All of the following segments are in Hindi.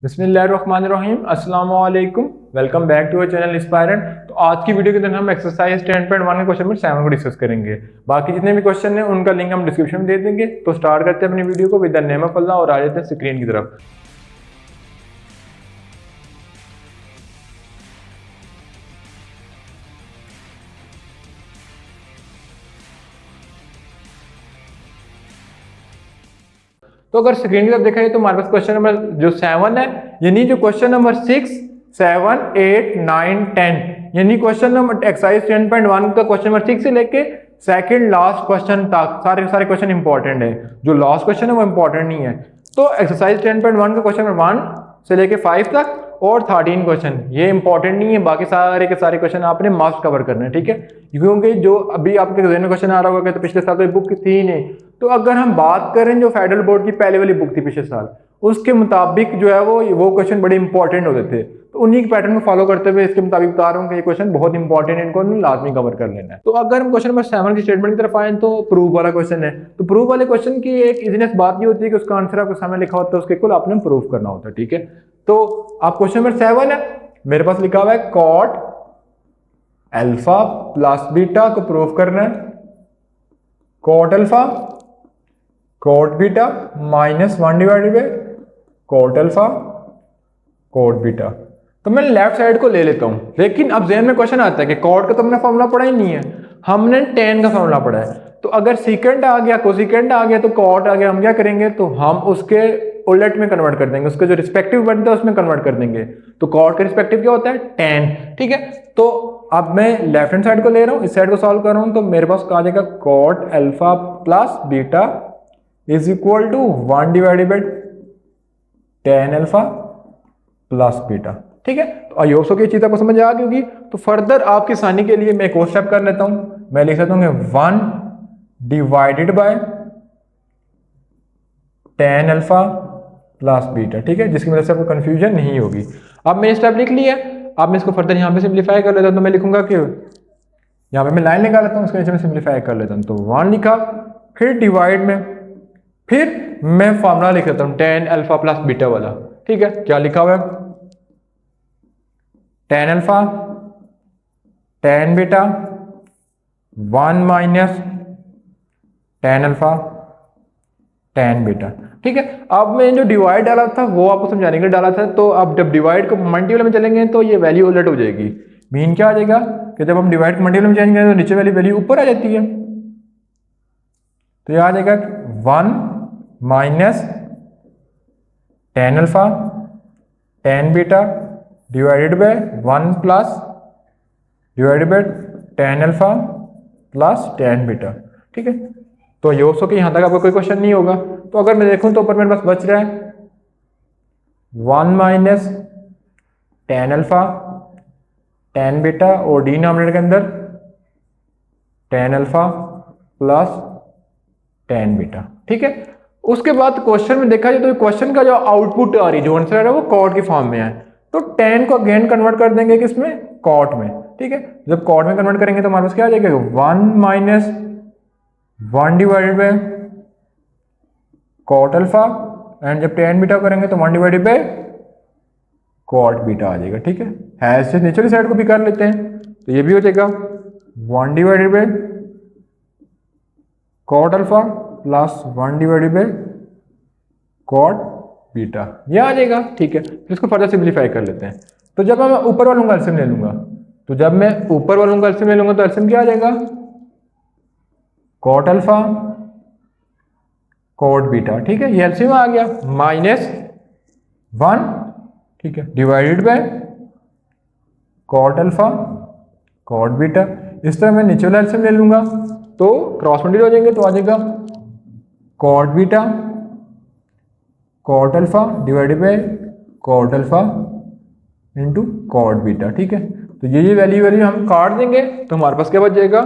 बिस्मिल्लाहिर्रहमानिर्रहीम अस्सलाम वालेकुम। Welcome back to our channel Inspirant. तो आज की वीडियो के अंदर हम एक्सरसाइज 10.1 के क्वेश्चन नंबर 7 को डिस्कस करेंगे। बाकी जितने भी क्वेश्चन हैं उनका लिंक हम डिस्क्रिप्शन में दे देंगे। तो स्टार्ट करते हैं अपनी वीडियो को विद द नेम ऑफ अल्लाह और आ जाते हैं स्क्रीन की तरफ। तो अगर स्क्रीन की तरफ देखा जाए तो हमारे पास क्वेश्चन नंबर जो 7 है, यानी जो क्वेश्चन नंबर 6, 7, 8, 9, 10, यानी क्वेश्चन नंबर एक्सरसाइज 10.1 का क्वेश्चन नंबर 6 से लेके सेकंड लास्ट क्वेश्चन तक सारे क्वेश्चन इंपॉर्टेंट है। जो लास्ट क्वेश्चन है वो इंपॉर्टेंट नहीं है। तो एक्सरसाइज 10.1 का क्वेश्चन नंबर 1 से लेके 5 तक और 13 क्वेश्चन ये इंपॉर्टेंट नहीं है। बाकी सारे के सारे क्वेश्चन आपने मस्ट कवर करना है, ठीक है। क्योंकि जो अभी आपके जहन में क्वेश्चन आ रहा होगा कि तो पिछले साल तो बुक थी नहीं। तो अगर हम बात करें जो फेडरल बोर्ड की पहले वाली बुक थी पिछले साल, उसके मुताबिक जो है वो क्वेश्चन बड़े इंपॉर्टेंट होते थे। तो उन्हीं के पैटर्न को फॉलो करते हुए इसके मुताबिक बता रहा हूँ कि ये क्वेश्चन बहुत इंपॉर्टेंट है, इनको लाजमी कवर कर लेना है। तो अगर हम क्वेश्चन नंबर 7 की स्टेटमेंट की तरफ आए तो प्रूफ वाला क्वेश्चन है। तो प्रूफ वाले क्वेश्चन की एक इजीनेस बात ये होती है कि उसका आंसर आपके सामने लिखा होता है, उसके कुल आपने प्रूफ करना होता है, ठीक है। तो आप क्वेश्चन नंबर 7 है, मेरे पास लिखा हुआ है कॉट अल्फा प्लस बीटा को प्रूफ करना है। Cot alpha cot beta -1 divided by cot alpha cot beta. तो मैं लेफ्ट साइड को ले लेता हूं, लेकिन अब ज़हन में क्वेश्चन आता है कि कॉट का तो हमने फॉर्मूला पढ़ा ही नहीं है, हमने tan का फॉर्मूला पढ़ा है। तो अगर सीकेंड आ गया, कोसिकेंड आ गया, तो कॉट आ गया, हम क्या करेंगे तो हम उसके उलट में कन्वर्ट कर देंगे, उसके जो रिस्पेक्टिव बनता है उसमें कन्वर्ट कर देंगे। तो कॉट का रिस्पेक्टिव क्या होता है tan, ठीक है। तो अब मैं लेफ्ट हैंड साइड को ले रहा हूं, इस साइड को सॉल्व कर रहा हूं, तो मेरे पास आ जाएगा cot alpha plus beta is equal to 1 divided by tan alpha plus beta, ठीक है। तो आई होप सो कि चीज आपको समझ आ गई होगी। तो फर्दर आपकी आसानी के लिए मैं एक और स्टेप कर लेता हूं, मैं लिख सकता हूं 1 divided bye tan alpha plus beta, ठीक है, जिसकी वजह से आपको कंफ्यूजन नहीं होगी। अब मैंने स्टेप लिख लिया, अब मैं इसको फर्दर यहाँ पे सिंप्लीफाई कर लेता हूं। तो मैं लिखूंगा कि यहाँ पे मैं लाइन निकाल लेता हूँ, उसके नीचे मैं सिंप्लीफाई कर लेता हूँ। तो 1 लिखा, फिर डिवाइड में, फिर मैं फॉर्मूला लिख लेता हूँ tan अल्फा प्लस बीटा वाला, ठीक है। क्या लिखा हुआ है tan alpha tan beta 1 minus tan alpha tan beta, ठीक है। अब मैं जो डिवाइड डाला था वो आपको समझाने के लिए डाला था। तो अब जब डिवाइड को मल्टीपल में चलेंगे तो ये वैल्यू उलट हो जाएगी। मीन क्या आ जाएगा कि जब हम डिवाइड को मल्टीपल में चेंज करेंगे तो नीचे वाली वैल्यू ऊपर आ जाती है। तो ये आ जाएगा 1 minus tan alpha tan beta divided by 1 plus divided by tan alpha plus tan beta, ठीक है। तो ये हो कि यहां तक आपको कोई क्वेश्चन नहीं होगा। तो अगर मैं देखूं तो ऊपर मेरे पास बच रहा है 1 minus tan alpha tan beta और डिनोमिनेटर के अंदर tan alpha plus tan beta, ठीक है। उसके बाद क्वेश्चन में देखा जाए तो क्वेश्चन का जो आउटपुट आ रही है, जो आंसर है वो कॉट की फॉर्म में है। तो tan को अगेन कन्वर्ट कर देंगे किसमें, कॉट में, ठीक है। जब कॉट में कन्वर्ट करेंगे तो हमारे पास क्या आ जाएगा 1 minus 1 divided by cot alpha, and जब tan बीटा करेंगे तो 1 डिवाइडेड बाय कॉट बीटा आ जाएगा, ठीक है। ऐसे नीचे साइड को भी कर लेते हैं, तो ये भी हो जाएगा 1 divided by cot alpha plus 1 divided by cot beta, ये आ जाएगा, ठीक है। तो इसको फर्दर सिंप्लीफाई कर लेते हैं। तो जब मैं ऊपर वालों का एलसीएम ले लूंगा, तो जब मैं ऊपर वालों का एलसीएम ले लूंगा तो एलसीएम क्या आ जाएगा कॉट अल्फा कॉट बीटा, ठीक है। ये एलसीएम आ गया -1, ठीक है, divided by cot alpha cot beta. इस तरह मैं नीचे वाला एलसीएम ले लूंगा तो क्रॉस मल्टीप्लाई हो जाएंगे, तो आ जाएगा cot beta cot alpha divided by cot alpha into cot beta, ठीक है। तो ये वैल्यू हम काट देंगे तो हमारे पास क्या बच जाएगा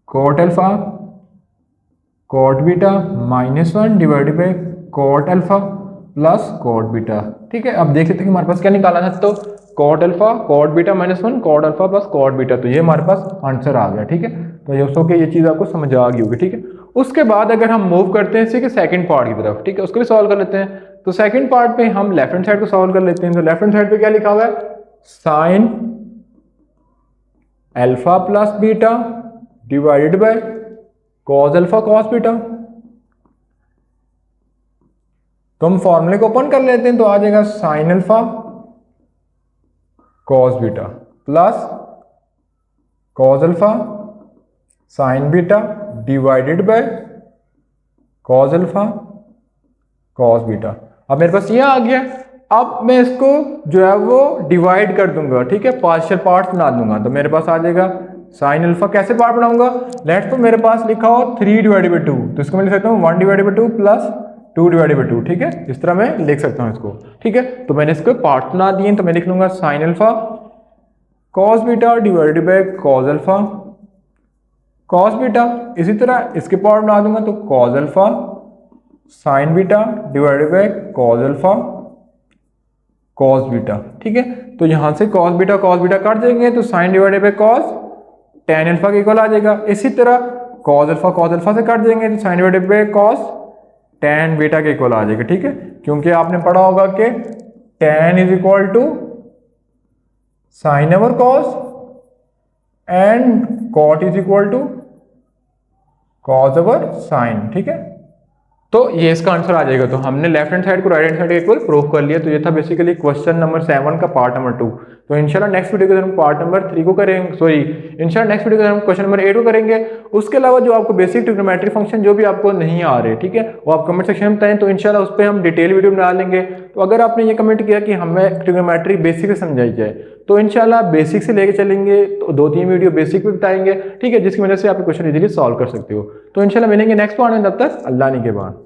cot alpha cot beta -1 divided by cot alpha plus cot beta, ठीक है। अब देख सकते हैं कि हमारे पास क्या निकाला था, तो cot alpha cot beta -1 cot alpha plus cot beta, तो ये हमारे पास आंसर आ गया, ठीक है। तो ये चीज आपको समझ आ गई होगी, ठीक है। उसके बाद अगर हम मूव करते हैं इसी के सेकंड पार्ट की तरफ, ठीक है, उसको भी सॉल्व कर लेते हैं। तो सेकंड पार्ट में हम लेफ्ट हैंड साइड को सॉल्व कर लेते हैं। तो लेफ्ट हैंड साइड पे क्या लिखा हुआ है, sine alpha plus beta divided by cos alpha cos beta. तो हम फॉर्मूले को ओपन कर लेते हैं, तो आ जाएगा sine alpha cos beta plus cos alpha sign beta divided by cos alpha cos beta. अब मेरे पास ये आ गया। अब मैं इसको जो है वो डिवाइड कर दूंगा, ठीक है, पार्शियल पार्ट्स बना दूंगा। तो मेरे पास आ जाएगा साइन अल्फा, कैसे पार्ट बनाऊंगा, लेट्स तो मेरे पास लिखा हो 3 डिवाइडेड बाई 2, तो इसको मैं लिख सकता हूँ 1 divided by 2 plus 2 divided by 2, ठीक है, इस तरह मैं लिख सकता हूँ इसको, ठीक है। तो मैंने इसको पार्ट बना दिए, तो मैं लिख लूंगा sine alpha cos beta divided by cos alpha cos beta. इसी तरह इसके पार्ट बना दूंगा, तो cos alpha sign beta divided by cos alpha cos beta, ठीक है। तो यहां से कॉस बीटा काट देंगे, तो sine divided by cos tan alpha के इक्वल आ जाएगा। इसी तरह कॉस अल्फा से काट देंगे, तो sine divided by cos tan beta के इक्वल आ जाएगा, ठीक है। क्योंकि आपने पढ़ा होगा कि tan is equal to sine over cos and cot is equal to cos over sine, ठीक है। तो ये इसका आंसर आ जाएगा। तो हमने लेफ्ट हैंड साइड को राइट हैंड साइड के इक्वल प्रूव कर लिया। तो ये था बेसिकली क्वेश्चन नंबर 7 का पार्ट नंबर 2। तो इंशाल्लाह नेक्स्ट वीडियो के अंदर हम पार्ट नंबर 3 को करेंगे, सॉरी इंशाल्लाह नेक्स्ट वीडियो के अंदर हम क्वेश्चन नंबर 8 को करेंगे। उसके अलावा जो आपको बेसिक ट्रिग्नोमेट्री फंक्शन जो भी आपको नहीं आ रहे, ठीक है, वो आप कमेंट सेक्शन में बताएं, तो इंशाल्लाह उस पर हम डिटेल वीडियो बना लेंगे। तो अगर आपने ये कमेंट किया कि हमें ट्रिग्नोमेट्री बेसिक से समझाई जाए, तो इंशाल्लाह बेसिक से लेके चलेंगे, तो 2-3 वीडियो बेसिक भी बताएंगे, ठीक है, जिसकी वजह से आप क्वेश्चन इजीली सॉल्व कर सकते हो। तो इंशाल्लाह मिलेंगे नेक्स्ट पार्ट में, तब तक अल्लाह निगहबान।